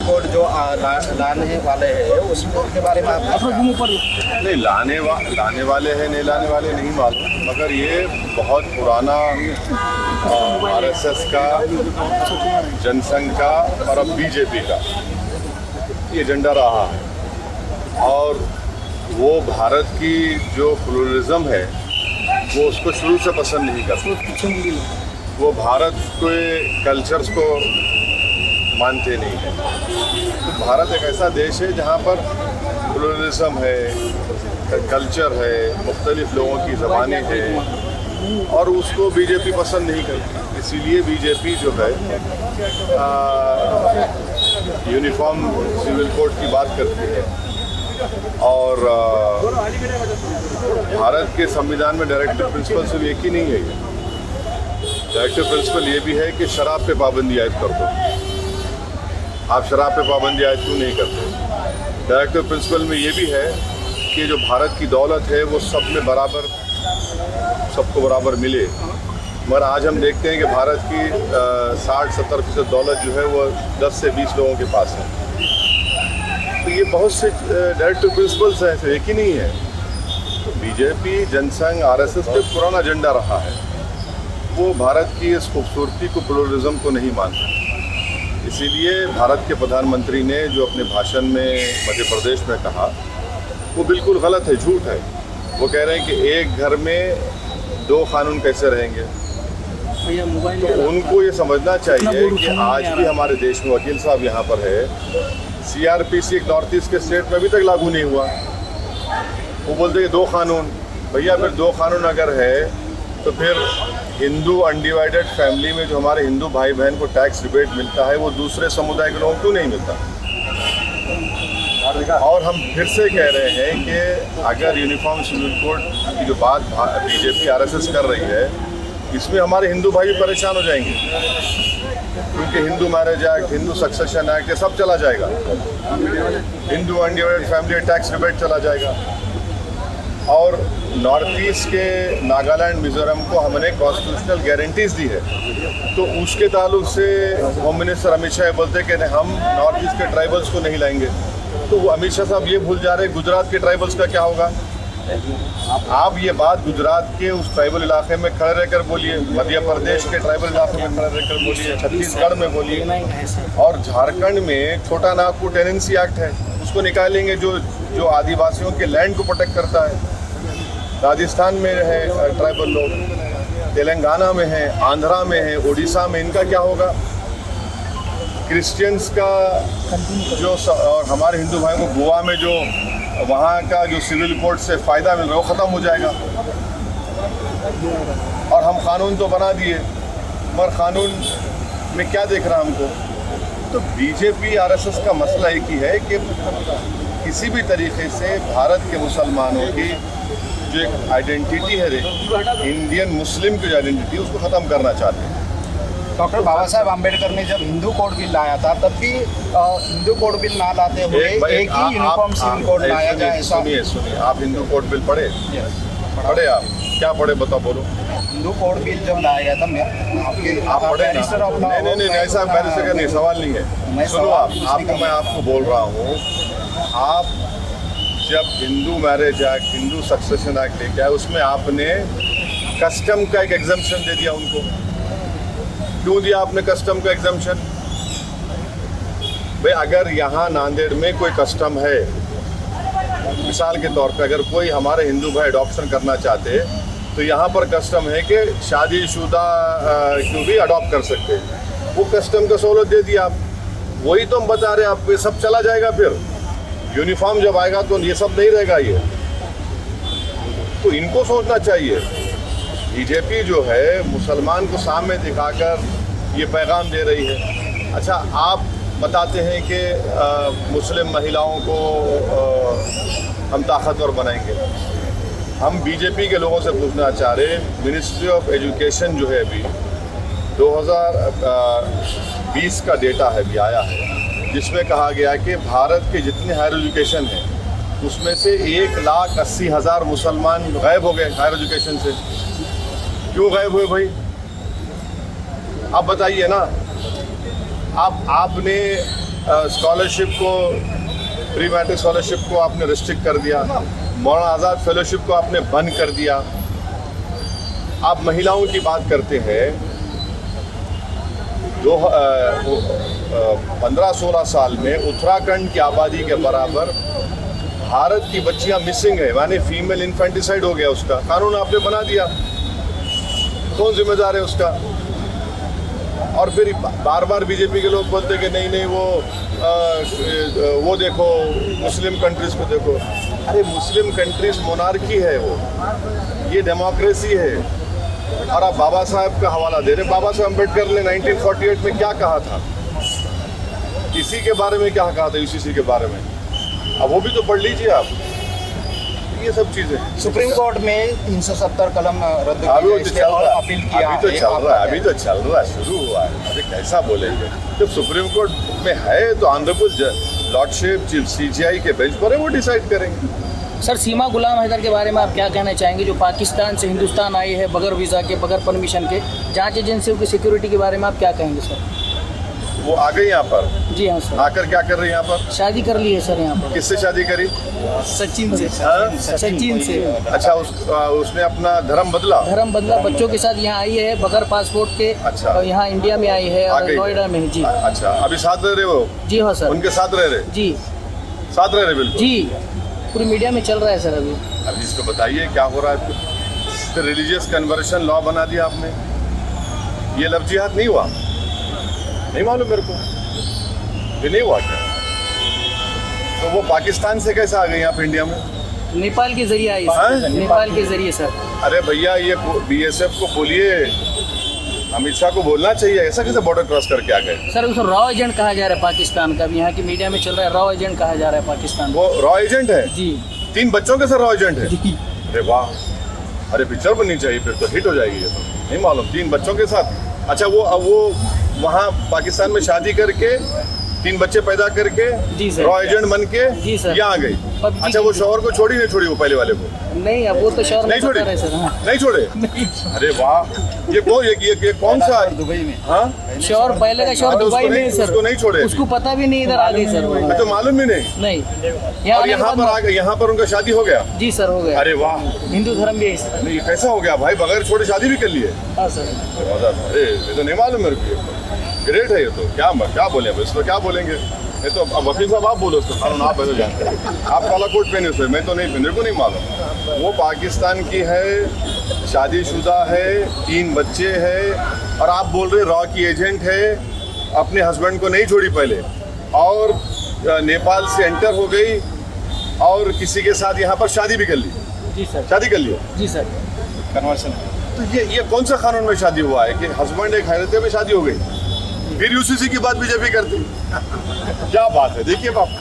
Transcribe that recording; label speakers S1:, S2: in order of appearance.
S1: Code जो लाने वाले हैं उसके बारे में आप
S2: नहीं लाने वाले हैं नहीं लाने वाले नहीं मालूम, मगर ये बहुत पुराना आरएसएस का, जनसंघ का और अब बीजेपी का ये एजेंडा रहा है। और वो भारत की जो प्लुरलिज्म है वो उसको शुरू से पसंद नहीं करते, वो भारत के कल्चर्स को मानते नहीं हैं। तो भारत एक ऐसा देश है जहाँ पर प्लुरलिज्म है, कल्चर है, मुख्तलिफ लोगों की ज़बानें हैं और उसको बीजेपी पसंद नहीं करती। इसीलिए बीजेपी जो है यूनिफॉर्म सिविल कोड की बात करती है और भारत के संविधान में डायरेक्टिव प्रिंसिपल सिर्फ एक ही नहीं है। डायरेक्टिव प्रिंसिपल ये भी है कि शराब पे पाबंदी आयद कर दो। आप शराब पे पाबंदी आयद क्यों नहीं करते? डायरेक्टिव प्रिंसिपल में ये भी है कि जो भारत की दौलत है वो सब में बराबर, सबको बराबर मिले। मगर आज हम देखते हैं कि भारत की 60-70% दौलत जो है वो 10 से 20 लोगों के पास है। तो ये बहुत से डायरेक्टिव प्रिंसिपल्स हैं, ऐसे एक ही नहीं है। तो बीजेपी, जनसंघ, आरएसएस पे पुराना एजेंडा रहा है, वो भारत की इस खूबसूरती को, प्लुरलिज्म को नहीं मानता। इसीलिए भारत के प्रधानमंत्री ने जो अपने भाषण में मध्य प्रदेश में कहा वो बिल्कुल गलत है, झूठ है। वो कह रहे हैं कि एक घर में 2 कानून कैसे रहेंगे। तो उनको ये समझना चाहिए कि आज भी हमारे देश में वकील साहब यहाँ पर है, सीआरपीसी एक नॉर्थ ईस्ट के स्टेट में अभी तक लागू नहीं हुआ। वो बोलते हैं 2 कानून। भैया फिर 2 कानून अगर है तो फिर हिंदू अनडिवाइडेड फैमिली में जो हमारे हिंदू भाई बहन को टैक्स रिबेट मिलता है वो दूसरे समुदाय के लोगों को नहीं मिलता। और हम फिर से कह रहे हैं कि अगर यूनिफॉर्म सिविल कोड की जो बात बीजेपी आरएसएस कर रही है, इसमें हमारे हिंदू भाई भी परेशान हो जाएंगे, क्योंकि Hindu marriage act, Hindu succession act, ये सब चला जाएगा। Hindu undivided family tax rebate चला जाएगा। और नॉर्थ ईस्ट के नागालैंड, मिजोरम को हमने कॉन्स्टिट्यूशनल गारंटीज दी है, तो उसके ताल्लुक से होम मिनिस्टर अमित शाह बोलते हैं कि हम नॉर्थ ईस्ट के ट्राइबल्स को नहीं लाएंगे। तो वो अमित शाह साहब ये भूल जा रहे हैं गुजरात के ट्राइबल्स का क्या होगा। आप ये बात गुजरात के उस ट्राइबल इलाके में खड़े रहकर बोलिए, मध्य प्रदेश के ट्राइबल इलाके में खड़े रहकर बोलिए, छत्तीसगढ़ में बोलिए, और झारखंड में छोटा नागपुर टेनेंसी एक्ट है, उसको निकालेंगे जो आदिवासियों के लैंड को प्रोटेक्ट करता है। राजस्थान में है ट्राइबल लोग, तेलंगाना में है, आंध्रा में है, उड़ीसा में, इनका क्या होगा। क्रिश्चियंस का जो और हमारे हिंदू भाइयों को गोवा में जो वहाँ का जो सिविल कोड से फ़ायदा मिल रहा है वो ख़त्म हो जाएगा। और हम कानून तो बना दिए, मगर कानून में क्या देख रहा हमको। तो बीजेपी आरएसएस का मसला एक ही है कि किसी भी तरीके से भारत के मुसलमानों की जो एक आइडेंटिटी है, इंडियन मुस्लिम की जो आइडेंटिटी, उसको ख़त्म करना चाहते हैं।
S1: डॉक्टर बाबा साहब आम्बेडकर ने जब हिंदू कोड बिल लाया था तब भी हिंदू कोड बिल ना लाते हुए एक ही यूनिफॉर्म सिविल कोड लाया जाए।
S2: सुनिए, आप हिंदू कोड बिल पढ़े? पढ़े? आप क्या पढ़े बताओ, बोलो।
S1: हिंदू कोड बिल जब लाया गया था,
S2: आप पढ़े ना? नहीं, ऐसा बैरिस्टर का नहीं, सवाल नहीं है। सुनो, मैं आपको बोल रहा हूँ, आप जब Hindu marriage act, Hindu succession act लेके आए, उसमें आपने कस्टम का एक एग्जम्पशन दे दिया उनको। क्यों दिया आपने कस्टम का एग्जम्पशन? भाई अगर यहाँ नांदेड़ में कोई कस्टम है, मिसाल के तौर पे अगर कोई हमारे हिंदू भाई अडॉप्शन करना चाहते तो यहाँ पर कस्टम है कि शादीशुदा क्यों भी अडॉप्ट कर सकते हैं। वो कस्टम का सहूलत दे दिया आप। वही तो हम बता रहे हैं आपको, ये सब चला जाएगा। फिर यूनिफॉर्म जब आएगा तो ये सब नहीं रहेगा। ये तो इनको सोचना चाहिए। बीजेपी जो है मुसलमान को सामने दिखाकर ये पैगाम दे रही है। अच्छा, आप बताते हैं कि मुस्लिम महिलाओं को हम ताकतवर बनाएंगे। हम बीजेपी के लोगों से पूछना चाह रहे हैं, मिनिस्ट्री ऑफ एजुकेशन जो है अभी 2020 का डेटा है, अभी आया है, जिसमें कहा गया कि भारत के जितने हायर एजुकेशन हैं उसमें से 1,80,000 मुसलमान गायब हो गए हायर एजुकेशन से। क्यों गायब हुए भाई? आप बताइए ना। आपने स्कॉलरशिप को, प्री मैट्रिक स्कॉलरशिप को आपने रिस्ट्रिक्ट कर दिया, मौलाना आज़ाद फेलोशिप को आपने बंद कर दिया। आप महिलाओं की बात करते हैं, 15-16 साल में उत्तराखंड की आबादी के बराबर भारत की बच्चियां मिसिंग है, माने फीमेल इन्फेंटिसाइड हो गया। उसका कानून आपने बना दिया, कौन जिम्मेदार है उसका? और फिर बार बार बीजेपी के लोग बोलते कि नहीं वो देखो मुस्लिम कंट्रीज को देखो। अरे मुस्लिम कंट्रीज मोनार्की है, वो ये डेमोक्रेसी है। और आप बाबा साहब का हवाला दे रहे। बाबा साहब अम्बेडकर ने 1948 में क्या कहा था, इसी के बारे में क्या कहा था, यूसीसी के बारे में। अब वो भी तो पढ़ लीजिए आप, ये सब चीजें।
S1: सुप्रीम कोर्ट में 370 कलम रद्द
S2: अभी
S1: किया,
S2: तो
S1: इसलिए
S2: चल
S1: और
S2: रहा
S1: अपील
S2: है,
S1: किया
S2: अभी तो
S1: है।
S2: चल रहा है, अभी तो चल रहा है, शुरू हुआ है। अरे कैसा बोलेंगे, जब सुप्रीम कोर्ट में है तो ऑनरेबल लॉर्डशिप चीफ सीजीआई के बेंच पर है, वो डिसाइड करेंगे।
S3: सर, सीमा गुलाम हैदर के बारे में आप क्या कहना चाहेंगे, जो पाकिस्तान से हिंदुस्तान आई है बगैर वीज़ा के, बगैर परमिशन के? जांच एजेंसियों की सिक्योरिटी के बारे में आप क्या कहेंगे सर?
S2: वो आ गई यहाँ पर,
S3: जी हाँ सर।
S2: आकर क्या कर रही है यहाँ पर?
S3: शादी कर ली है सर यहाँ पर।
S2: किससे शादी करी?
S3: सचिन से।
S2: हाँ?
S3: सचिन से।
S2: अच्छा, उसने अपना धर्म बदला?
S3: धर्म बदला, बच्चों के साथ यहाँ आई है बगैर पासपोर्ट के।
S2: अच्छा।
S3: और यहाँ इंडिया में आई है,
S2: आ
S3: और
S2: गई।
S3: नोएडा में। जी
S2: अच्छा, अभी साथ रह रहे हो?
S3: जी हाँ सर।
S2: उनके साथ रह रहे?
S3: जी
S2: साथ रह रहे बिल्कुल?
S3: जी, पूरी मीडिया में चल रहा है सर अभी।
S2: अभी इसको बताइए क्या हो रहा है। फिर रिलीजियस कन्वर्शन लॉ बना दिया आपने। ये लव जिहाद नहीं हुआ? नहीं मालूम मेरे को, ये नहीं हुआ क्या? तो वो पाकिस्तान से कैसे आ गई यहाँ पे इंडिया में?
S3: नेपाल के जरिए आई
S2: हाँ?
S3: सर। नेपाल के जरिए सर।
S2: अरे भैया, ये बीएसएफ को बोलिए, अमित शाह को बोलना चाहिए, ऐसा कैसे बॉर्डर क्रॉस करके आ गए?
S3: सर उसको रॉ एजेंट कहा जा रहा है पाकिस्तान का, अभी यहाँ की मीडिया में चल रहा है, रॉ एजेंट कहा जा रहा है पाकिस्तान।
S2: वो रॉ एजेंट है?
S3: जी
S2: 3 बच्चों के साथ रॉ एजेंट है?
S3: जी।
S2: अरे वाह, अरे पिक्चर बननी चाहिए, फिर तो हिट हो जाएगी ये तो। नहीं मालूम, 3 बच्चों के साथ। अच्छा, वो वहाँ पाकिस्तान में शादी करके 3 बच्चे पैदा करके
S3: जी सर।
S2: रॉ एजेंट बन के
S3: जी सर।
S2: यहाँ आ गई।
S3: PUBG
S2: अच्छा, वो शौहर को छोड़ी नहीं छोड़ी? वो पहले वाले को
S3: नहीं, अब वो तो शहर
S2: नहीं छोड़ी?
S3: है सर। हाँ।
S2: नहीं छोड़े? अरे वाह, ये कौन सा है?
S1: दुबई में।
S2: हाँ,
S3: शहर पहले का शहर
S2: हाँ, तो
S3: दुबई
S2: उसको
S3: में है
S2: नहीं-
S3: सर।
S2: उसको नहीं छोड़े?
S3: उसको पता भी नहीं, इधर आ गई सर वो।
S2: मैं तो मालूम ही नहीं।
S3: नहीं,
S2: और
S3: आने के
S2: यहाँ
S3: बाद
S2: पर आ गए, यहाँ पर उनका शादी हो गया?
S3: जी सर, हो गया।
S2: अरे वाह,
S3: हिंदू धर्म भी है सर।
S2: नहीं कैसा हो गया भाई, बगैर छोड़े शादी भी कर लिए?
S3: हाँ सर।
S2: अरे ये तो नहीं मालूम मेरे को, ग्रेट है ये तो। क्या बोले अब इसको, क्या बोलेंगे? ये तो अब वकील साहब आप बोलो उसको, कानून आप ऐसे जानते हैं। आप काला कोट पहने उसे, मैं तो नहीं पहने, मेरे को नहीं मालूम। वो पाकिस्तान की है, शादीशुदा है, 3 बच्चे हैं, और आप बोल रहे रॉ की एजेंट है, अपने हस्बैंड को नहीं छोड़ी पहले, और नेपाल से एंटर हो गई, और किसी के साथ यहाँ पर शादी भी कर ली?
S3: जी सर।
S2: शादी कर लिया?
S3: जी सर।
S1: कन्वर्शन।
S2: तो ये कौन सा कानून में शादी हुआ है कि हस्बैंड एक हैरते में शादी हो गई, फिर यूसीसी की बात बीजेपी करती? क्या बात है, देखिए बाप।